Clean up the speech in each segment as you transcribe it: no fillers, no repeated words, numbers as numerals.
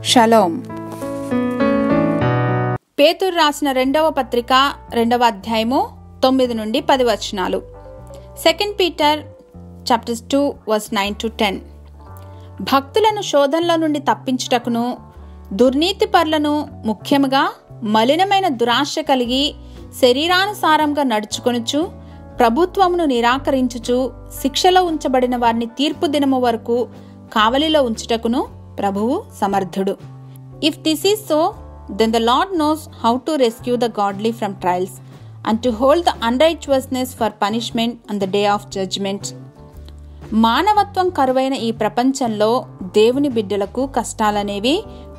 Shalom. పేతురు రాసిన 2వ పత్రిక 2వ అధ్యాయము 9 నుండి 10 వచనాలు. 2 పీటర్ చాప్టర్స్ 2 వర్స్ 9 to 10. భక్తులను శోధనల నుండి తప్పించుటకును, దుర్నీతిపరులను ముఖ్యముగా మలినమైన దురాశ కలిగి శరీరానుసారంగా నడుచుకొనుచు, ప్రభుత్వమును నిరాకరించుచు, శిక్షలో ఉంచబడిన వారిని తీర్పు దినము వరకు కావలిలో ఉంచుటకును ప్రభువు సమర్థుడు. If this is so, then the Lord knows how to rescue the godly from trials and to hold the unrighteousness for punishment on the day of judgment. మానవత్వం కరువైన ఈ ప్రపంచంలో దేవుని బిడ్డలకు కష్టాలనేవి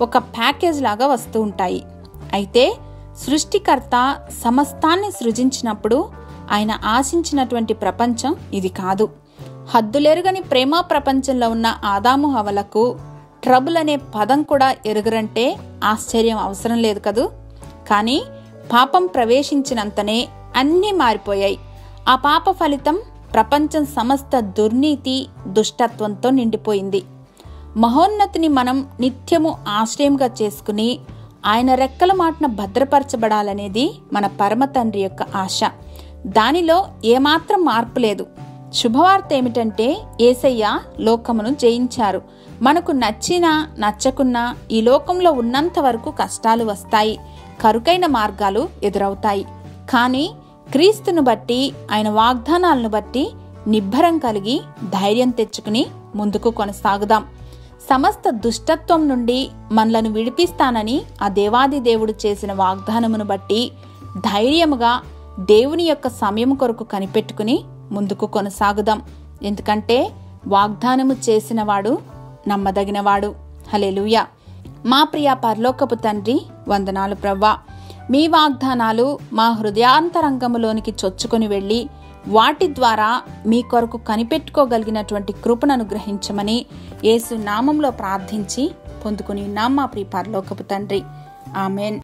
ఒక ప్యాకేజ్ లాగా వస్తూ ఉంటాయి. అయితే సృష్టికర్త సమస్తాన్ని సృజించినప్పుడు ఆయన ఆశించినటువంటి ప్రపంచం ఇది కాదు. హద్దులెరుగని ప్రేమ ప్రపంచంలో ఉన్న ఆదాము హవ్వలకు ట్రబుల్ అనే పదం కూడా ఎరుగరంటే ఆశ్చర్యం అవసరం లేదు కదూ. కానీ పాపం ప్రవేశించినంతనే అన్నీ మారిపోయాయి. ఆ పాప ఫలితం ప్రపంచం సమస్త దుర్నీతి, దుష్టత్వంతో నిండిపోయింది. మహోన్నతిని మనం నిత్యము ఆశ్రయంగా చేసుకుని ఆయన రెక్కల మాటన భద్రపరచబడాలనేది మన పరమ తండ్రి యొక్క ఆశ. దానిలో ఏమాత్రం మార్పు లేదు. శుభవార్త ఏమిటంటే యేసయ్య లోకమును జయించారు. మనకు నచ్చినా నచ్చకున్నా ఈ లోకంలో ఉన్నంత వరకు కష్టాలు వస్తాయి, కరుకైన మార్గాలు ఎదురవుతాయి. కానీ క్రీస్తును బట్టి, ఆయన వాగ్దానాలను బట్టి నిబ్బరం కలిగి ధైర్యం తెచ్చుకుని ముందుకు కొనసాగుదాం. సమస్త దుష్టత్వం నుండి మనలను విడిపిస్తానని ఆ దేవాది దేవుడు చేసిన వాగ్దానమును బట్టి ధైర్యముగా దేవుని యొక్క సమయం కొరకు కనిపెట్టుకుని ముందుకు కొనసాగుదాం. ఎందుకంటే వాగ్దానము చేసినవాడు నమ్మదగినవాడు. హల్లెలూయా. మా ప్రియ పరలోకపు తండ్రి, వందనాలు ప్రవ్వా. మీ వాగ్దానాలు మా హృదయాంతరంగములోనికి చొచ్చుకొని వెళ్ళి వాటి ద్వారా మీ కొరకు కనిపెట్టుకోగలిగినటువంటి కృపను అనుగ్రహించమని యేసు నామంలో ప్రార్థించి పొందుకుని ఉన్నాం మా ప్రియ పరలోకపు తండ్రి. ఆమెన్.